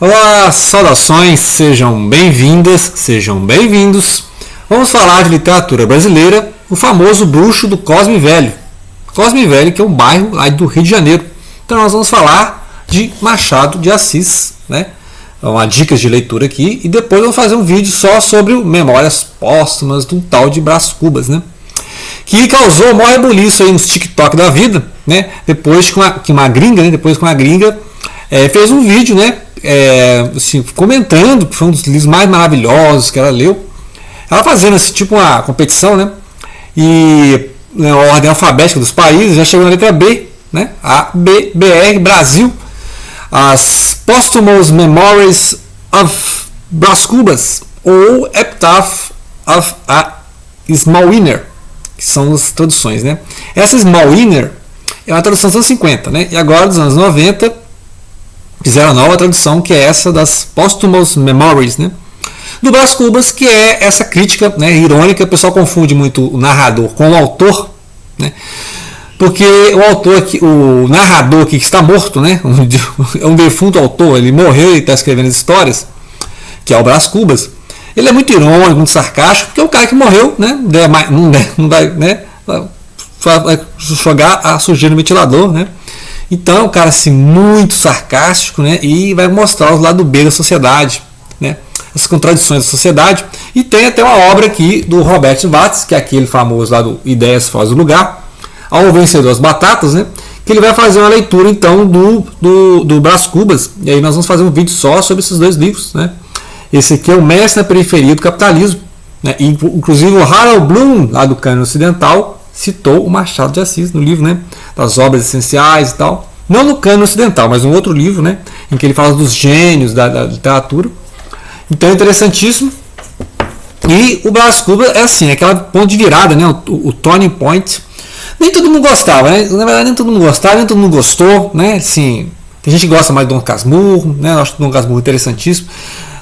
Olá, saudações, sejam bem-vindas, sejam bem-vindos. Vamos falar de literatura brasileira, o famoso bruxo do Cosme Velho. Cosme Velho, que é um bairro lá do Rio de Janeiro. Então nós vamos falar de Machado de Assis, né? Uma dicas de leitura aqui, e depois vamos fazer um vídeo só sobre Memórias Póstumas do tal de Brás Cubas, né? Que causou o maior rebuliço aí nos TikTok da vida, né? Depois que uma gringa fez um vídeo, né? Assim, comentando que foi um dos livros mais maravilhosos que ela leu. Ela fazendo assim, tipo uma competição, né? E na ordem alfabética dos países, já chegou na letra B, né? A, B, BR, Brasil. As Posthumous Memories of Brás Cubas, ou Epitaph of a Small Winner, que são as traduções, né? Essa Small Winner é uma tradução dos anos 50, né? E agora, dos anos 90, fizeram a nova tradução, que é essa das Posthumous Memories, né? Do Brás Cubas, que é essa crítica, né, irônica. O pessoal confunde muito o narrador com o autor, né? Porque o autor aqui, o narrador aqui que está morto, né? É um defunto autor, ele morreu e está escrevendo as histórias, que é o Brás Cubas. Ele é muito irônico, muito sarcástico, porque é um cara que morreu, né? Não vai, né? Vai jogar a sujeira no ventilador, né? Então é um cara assim, muito sarcástico, né? E vai mostrar o lado B da sociedade, né? As contradições da sociedade. E tem até uma obra aqui do Roberto Watts, que é aquele famoso lá do Ideias Fora do Lugar, ao vencedor das batatas, né? Que ele vai fazer uma leitura então do Brás Cubas. E aí nós vamos fazer um vídeo só sobre esses dois livros, né? Esse aqui é o Mestre na Periferia do Capitalismo, né? E, inclusive o Harold Bloom, lá do Cânone Ocidental, citou o Machado de Assis no livro, né? Das obras essenciais e tal. Não no Cânone Ocidental, mas um outro livro, né? Em que ele fala dos gênios da literatura. Então é interessantíssimo. E o Brás Cubas é assim, aquela ponto de virada, né? O turning point. Nem todo mundo gostava, né? Na verdade, nem todo mundo gostava, nem todo mundo gostou, né? Assim, tem gente que gosta mais do Dom Casmurro, né? Eu acho o Dom Casmurro interessantíssimo.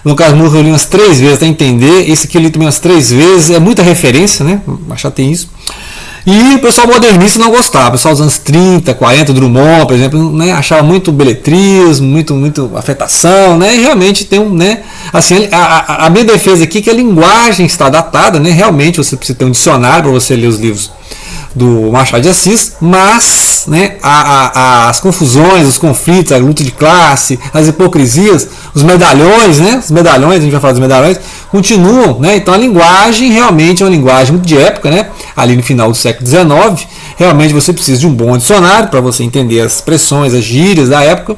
Dom Casmurro eu li umas 3 vezes até entender. Esse aqui eu li também umas 3 vezes. É muita referência, né? Machado tem isso. E o pessoal modernista não gostava. O pessoal dos anos 30, 40, Drummond, por exemplo, né? Achava muito beletrismo, muito afetação, né? E realmente tem um, né? Assim, a minha defesa aqui é que a linguagem está datada, né? Realmente você precisa ter um dicionário para você ler os livros do Machado de Assis, mas, né, as confusões, os conflitos, a luta de classe, as hipocrisias, os medalhões, né, a gente vai falar dos medalhões, continuam, né? Então a linguagem realmente é uma linguagem muito de época, né? Ali no final do século XIX, realmente você precisa de um bom dicionário para você entender as expressões, as gírias da época.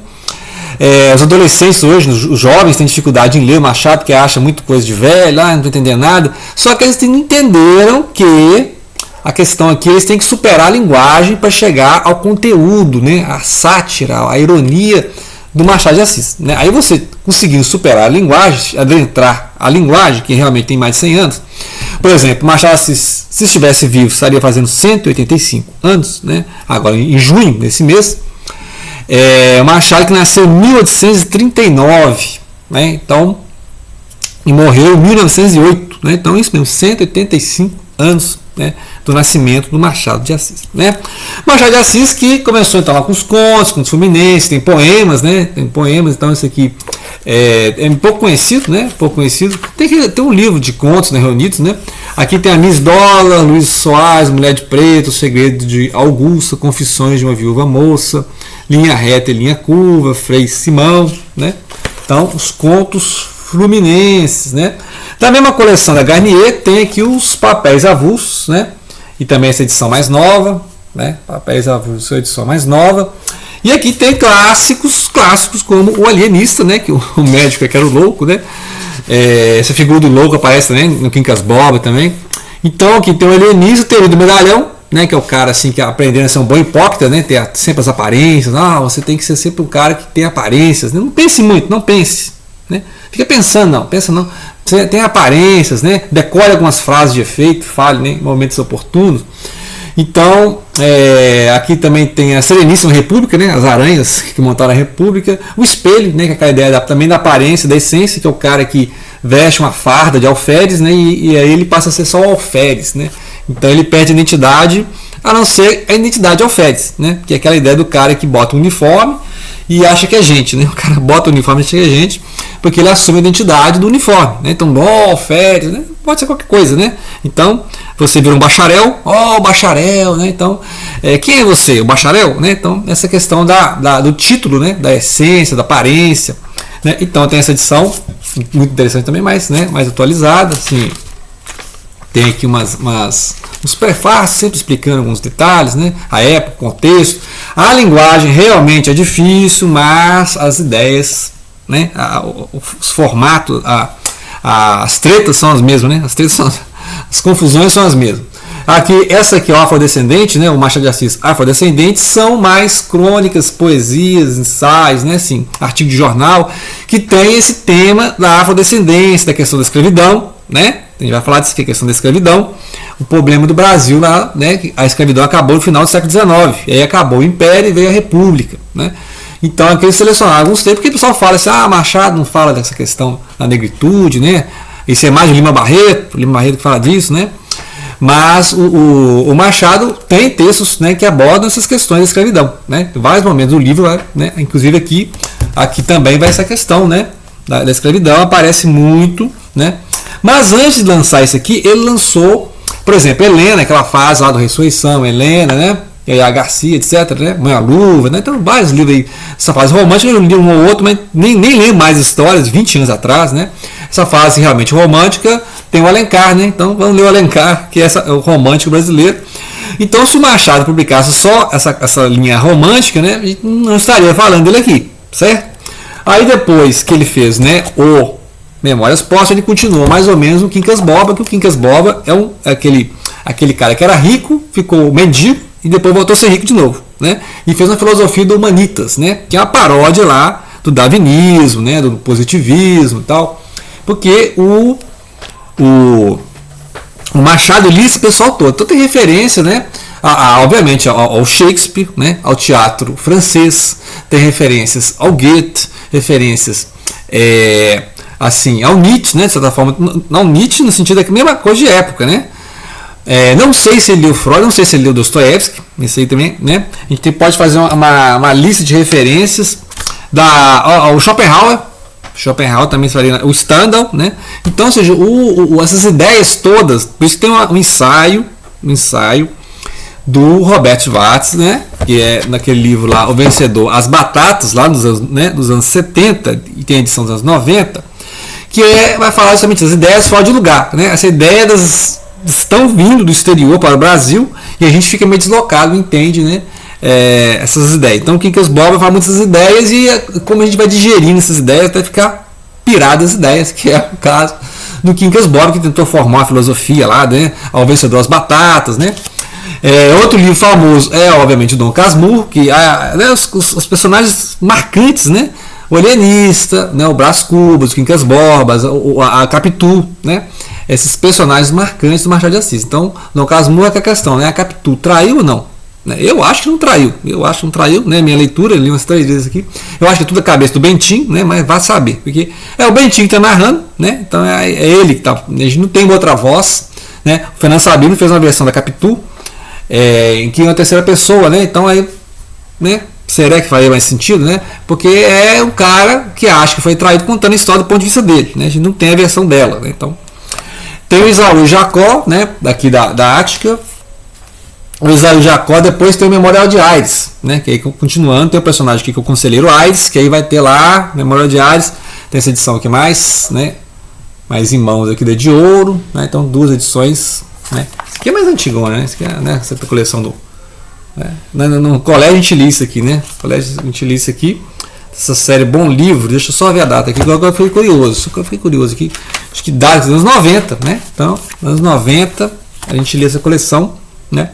Os adolescentes hoje, os jovens, têm dificuldade em ler o Machado, porque acham muito coisa de velho, não estou entendendo nada. Só que eles entenderam que a questão aqui, eles têm que superar a linguagem para chegar ao conteúdo, né? A sátira, a ironia do Machado de Assis, né? Aí você conseguindo superar a linguagem, adentrar a linguagem, que realmente tem mais de 100 anos. Por exemplo, Machado de Assis, se estivesse vivo, estaria fazendo 185 anos, né? Agora em junho, nesse mês. Machado que nasceu em 1839, né? Então, e morreu em 1908, né? Então isso mesmo, 185 anos, né, do nascimento do Machado de Assis, né? Machado de Assis que começou então lá com os contos Fluminense, tem poemas, né? Tem poemas, então isso aqui é pouco conhecido, né? Pouco conhecido. Tem um livro de contos, né, reunidos, né? Aqui tem a Miss Dólar, Luiz Soares, Mulher de Preto, O Segredo de Augusta, Confissões de uma Viúva Moça, Linha Reta e Linha Curva, Frei Simão, né? Então os contos fluminenses, né? Da mesma coleção da Garnier tem aqui os papéis avulsos, né? E também essa edição mais nova, né? Papéis avulsos, edição mais nova. E aqui tem clássicos como o Alienista, né? Que o médico que era o louco, né? Essa figura do louco aparece também no Quincas Borba também. Então aqui tem o Alienista, o Teoria do Medalhão, né? Que é o cara assim que aprendendo a ser um bom hipócrita, né? Ter sempre as aparências. Você tem que ser sempre um cara que tem aparências, né? Não pense muito, não pense, né? Fica pensando, não, pensa não. Você tem aparências, né? Decore algumas frases de efeito, fale, né, em momentos oportunos. Então, aqui também tem a Sereníssima República, né? As aranhas que montaram a República. O Espelho, né? Que é aquela ideia também da aparência, da essência, que é o cara que veste uma farda de alferes, né? E aí ele passa a ser só alferes, né? Então ele perde a identidade, a não ser a identidade de alferes, né? Que é aquela ideia do cara que bota um uniforme e acha que é gente, né? O cara bota o uniforme e acha que é gente. porque ele assume a identidade do uniforme, né? Então, férias, né? Pode ser qualquer coisa, né? Então, você vira um bacharel, bacharel, né? Então, quem é você? O bacharel, né? Então, essa questão do título, né? Da essência, da aparência, né? Então, tem essa edição, muito interessante também, mais atualizada, assim. Tem aqui uns prefácios, sempre explicando alguns detalhes, né? A época, o contexto. A linguagem realmente é difícil, mas as ideias, né? Os formatos, as tretas são as mesmas, né? As confusões são as mesmas. Essa aqui é o afrodescendente, né? O Machado de Assis afrodescendente, são mais crônicas, poesias, ensaios, né? Assim, artigo de jornal, que tem esse tema da afrodescendência, da questão da escravidão, né? A gente vai falar disso aqui, a questão da escravidão, o problema do Brasil lá, né? Que a escravidão acabou no final do século XIX, e aí acabou o Império e veio a República, né? Então aqui eles selecionaram alguns tempos, porque o pessoal fala assim, Machado não fala dessa questão da negritude, né? Isso é mais o Lima Barreto que fala disso, né? Mas o Machado tem textos, né, que abordam essas questões da escravidão, né? Em vários momentos do livro, né? Inclusive aqui também vai essa questão, né? Da escravidão, aparece muito, né? Mas antes de lançar isso aqui, ele lançou, por exemplo, Helena, aquela fase lá do Ressurreição, Helena, né? E aí a Garcia, etc, né? Mãe à Luva, né? Então vários livros aí, essa fase romântica, eu li um ou outro, mas nem lembro mais histórias, 20 anos atrás, né? Essa fase realmente romântica tem o Alencar, né? Então vamos ler o Alencar, que é o romântico brasileiro. Então, se o Machado publicasse só essa linha romântica, né? A gente não estaria falando dele aqui, certo? Aí depois que ele fez, né, o Memórias Póstumas, ele continua mais ou menos no Quincas Borba, que o Quincas Borba é aquele cara que era rico, ficou mendigo e depois voltou a ser rico de novo, né? E fez uma filosofia do Humanitas, né? Que é uma paródia lá do darwinismo, né? Do positivismo e tal. Porque o Machado lia esse pessoal todo. Então tem referência, né? Obviamente ao Shakespeare, né? Ao teatro francês, tem referências ao Goethe, referências assim, ao Nietzsche, né? De certa forma, não Nietzsche no sentido da mesma coisa de época, né? Não sei se ele leu Freud, não sei se ele leu Dostoiévski, isso aí também, né? A gente pode fazer uma lista de referências ao Schopenhauer também faria, o Stendhal, né? Então, ou seja, essas ideias todas, por isso tem um ensaio do Robert Schwartz, né? Que é naquele livro lá, O Vencedor, As Batatas, lá dos anos 70, e tem a edição dos anos 90, que vai falar justamente das ideias fora de lugar, né? Essa ideia estão vindo do exterior para o Brasil e a gente fica meio deslocado, entende, né? Essas ideias. Então o Quincas Borba fala muitas ideias e como a gente vai digerindo essas ideias até ficar pirado as ideias, que é o caso do Quincas Borba, que tentou formar uma filosofia lá, né? Ao Vencedor das Batatas, né? Outro livro famoso obviamente o Dom Casmurro, que os personagens marcantes, né? O alienista, né? O Brás Cubas, o Quincas Borba, a Capitu, né? Esses personagens marcantes do Machado de Assis. Então, Dom Casmurro é a questão, né? A Capitu traiu ou não? Eu acho que não traiu, né? Minha leitura, li umas 3 vezes aqui. Eu acho que é tudo a cabeça do Bentinho, né? Mas vá saber, porque é o Bentinho que está narrando, né? Então é ele que está. A gente não tem outra voz, né? O Fernando Sabino fez uma versão da Capitu, em que é uma terceira pessoa, né? Então aí, né? Será que faria mais sentido, né? Porque é um cara que acha que foi traído contando a história do ponto de vista dele, né? A gente não tem a versão dela, né? Então tem o Isaú Jacó, né? Daqui da Ática. O Isaú Jacó, depois tem o Memorial de Aires, né? Que aí continuando, tem o personagem aqui que é o Conselheiro Aires, que aí vai ter lá, Memorial de Aires, tem essa edição aqui mais, né? Mais em mãos aqui de ouro, né? Então 2 edições, né? Esse aqui é mais antigão, né? Esse aqui é, né? Essa coleção do. No colégio a gente lia isso aqui, né? No colégio a gente lia isso aqui. Essa série Bom Livro, deixa eu só ver a data aqui, agora eu fiquei curioso aqui. Acho que dá dos anos 90, né? Então, anos 90, a gente lia essa coleção, né?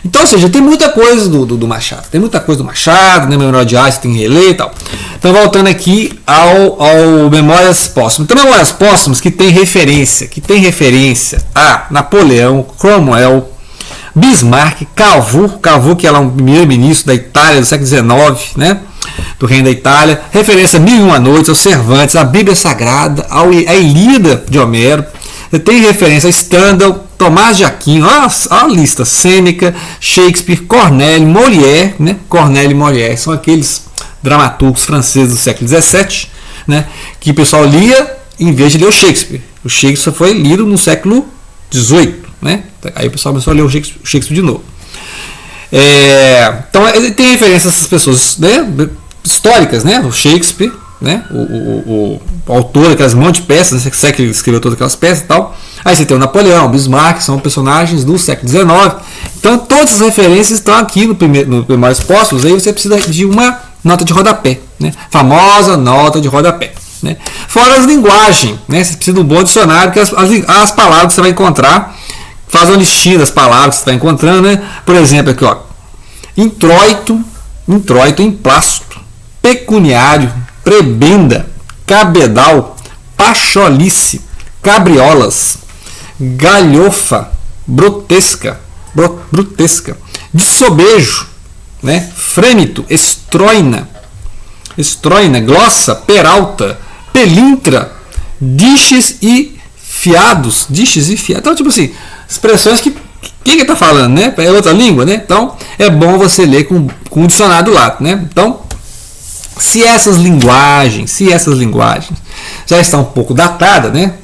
Então, ou seja, tem muita coisa do Machado. Tem muita coisa do Machado, né? Memória de Arte, tem reler e tal. Então, voltando aqui ao Memórias Póstumas. Então, Memórias Póstumas que tem referência a Napoleão, Cromwell, Bismarck, Cavour, que era um primeiro-ministro da Itália do século XIX, né? Do reino da Itália. Referência a Mil e Uma Noites, aos Cervantes, a Bíblia Sagrada, a Ilíada de Homero. Tem referência a Stendhal, Tomás de Aquino, a lista, Sêneca, Shakespeare, Corneille, Molière, né? Corneille e Molière são aqueles dramaturgos franceses do século XVII, né? Que o pessoal lia em vez de ler o Shakespeare. O Shakespeare foi lido no século XVIII, né? Aí o pessoal começou a ler o Shakespeare de novo. Então tem referência a essas pessoas, né, históricas, né? O Shakespeare, né? O autor daquelas monte de peças, né? Que ele escreveu todas aquelas peças e tal. Aí você tem o Napoleão, o Bismarck, são personagens do século XIX. Então todas as referências estão aqui no Memórias Póstumas. Aí você precisa de uma nota de rodapé, né? Famosa nota de rodapé, né? Fora as linguagens, né? Você precisa de um bom dicionário, que as palavras que você vai encontrar, faz uma listinha das palavras que você está encontrando, né? Por exemplo, aqui, ó, introito, emplasto, pecuniário, prebenda, cabedal, pacholice, cabriolas, galhofa, brutesca, dissobejo, né? Frêmito, estroina, glossa, peralta, pelintra, diches e fiados. Então, tipo assim, expressões que quem está falando, né? É outra língua, né? Então, é bom você ler com o dicionário do lado, né? Então, se essas linguagens já estão um pouco datadas, né?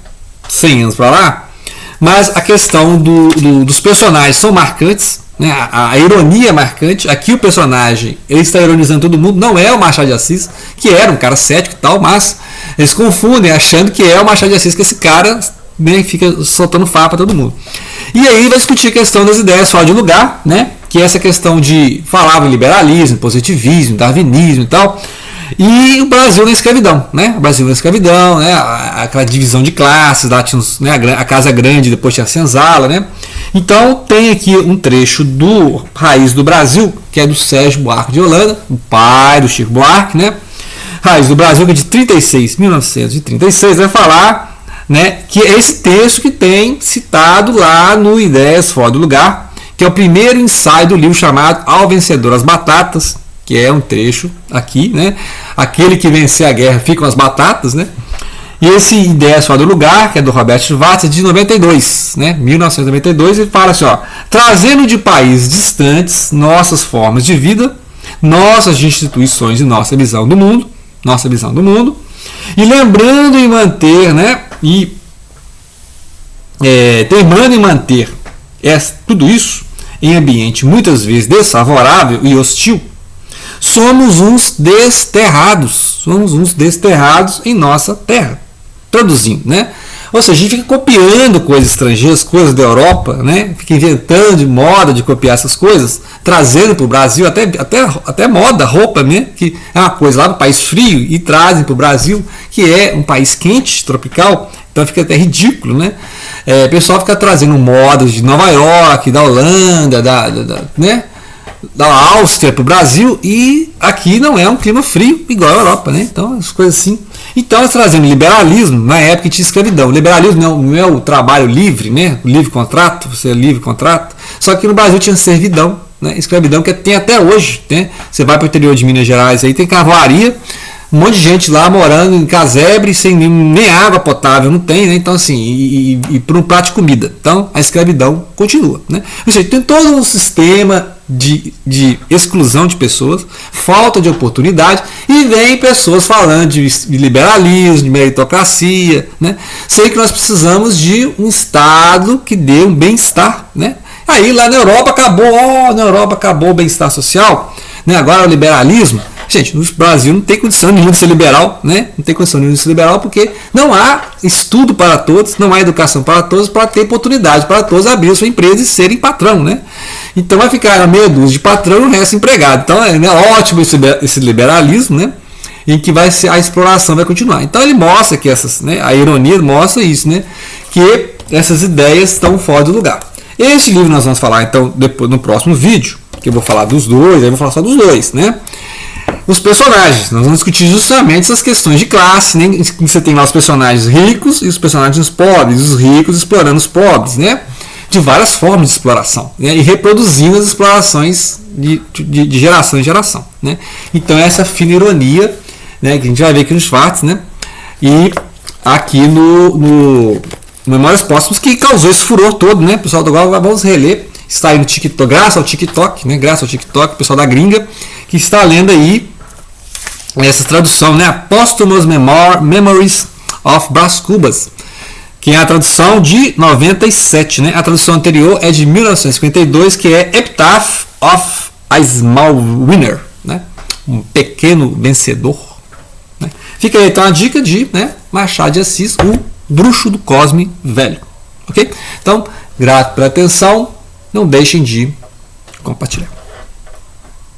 100 anos para lá, mas a questão dos personagens são marcantes, né? A ironia é marcante. Aqui o personagem, ele está ironizando todo mundo, não é o Machado de Assis, que era um cara cético e tal, mas eles confundem achando que é o Machado de Assis, que esse cara, né, fica soltando farpa para todo mundo. E aí vai discutir a questão das ideias fora de lugar, né? Que é essa questão de falava em liberalismo, positivismo, darwinismo e tal. E o Brasil na escravidão, né? O Brasil na escravidão, né? Aquela divisão de classes, lá tinha né? A Casa Grande, depois tinha a senzala, né? Então tem aqui um trecho do Raiz do Brasil, que é do Sérgio Buarque de Holanda, o pai do Chico Buarque, né? Raiz do Brasil, que é de 1936, vai falar, né, que é esse texto que tem citado lá no Ideias Fora do Lugar, que é o primeiro ensaio do livro chamado Ao Vencedor as Batatas, que é um trecho aqui, né? Aquele que vencer a guerra fica com as batatas, né? E esse Ideias Fora do Lugar, que é do Roberto Schwartz, é de 92, né? 1992, ele fala assim, ó, trazendo de países distantes nossas formas de vida, nossas instituições e nossa visão do mundo, e lembrando em manter, né? E teimando em manter tudo isso em ambiente muitas vezes desfavorável e hostil, somos uns desterrados em nossa terra. Traduzindo, né? Ou seja, a gente fica copiando coisas estrangeiras, coisas da Europa, né? Fica inventando de moda de copiar essas coisas, trazendo para o Brasil, até moda, roupa, né? Que é uma coisa lá do país frio e trazem para o Brasil, que é um país quente, tropical, então fica até ridículo, né? O pessoal fica trazendo modas de Nova York, da Holanda, né? Da Áustria para o Brasil, e aqui não é um clima frio igual a Europa, né? Então as coisas assim. Então eles trazendo liberalismo na época que tinha escravidão. Liberalismo não é o trabalho livre, né? O livre contrato, você é livre contrato. Só que no Brasil tinha servidão, né? Escravidão que tem até hoje, né? Você vai para o interior de Minas Gerais, aí tem cavalaria, um monte de gente lá morando em casebre, sem nem água potável, não tem, né? Então assim, e por um prato de comida. Então a escravidão continua, né? Ou seja, tem todo um sistema de exclusão de pessoas, falta de oportunidade, e vem pessoas falando de liberalismo, de meritocracia, né? Sei que nós precisamos de um Estado que dê um bem-estar, né? Aí lá na Europa acabou o bem-estar social, né? Agora o liberalismo. Gente, no Brasil não tem condição nenhuma de ser liberal, né? Não tem condição nenhuma de ser liberal porque não há estudo para todos, não há educação para todos, para ter oportunidade para todos abrir a sua empresa e serem patrão, né? Então vai ficar meia dúzia de patrão e o resto empregado. Então é ótimo esse liberalismo, né? Em que a exploração vai continuar. Então ele mostra que a ironia mostra isso, né? Que essas ideias estão fora do lugar. Este livro nós vamos falar então depois no próximo vídeo, que eu vou falar dos dois, aí eu vou falar só dos dois, né? Os personagens, nós vamos discutir justamente essas questões de classe, né? Você tem lá os personagens ricos e os personagens pobres, os ricos explorando os pobres, né? De várias formas de exploração, né? E reproduzindo as explorações de geração em geração, né? Então essa fina ironia, né, que a gente vai ver aqui no Schwartz, né? E aqui no Memórias Póstumas, que causou esse furor todo, né? Pessoal do agora vamos reler, está aí no TikTok, graças ao TikTok, né? Graças ao TikTok, pessoal da gringa que está lendo aí essa tradução, né? Posthumous Memories of Brás Cubas, que é a tradução de 97, né? A tradução anterior é de 1952, que é Epitaph of a Small Winner, né? Um pequeno vencedor. Né? Fica aí então a dica de, né, Machado de Assis, o Bruxo do Cosme Velho. Ok? Então, grato pela atenção, não deixem de compartilhar.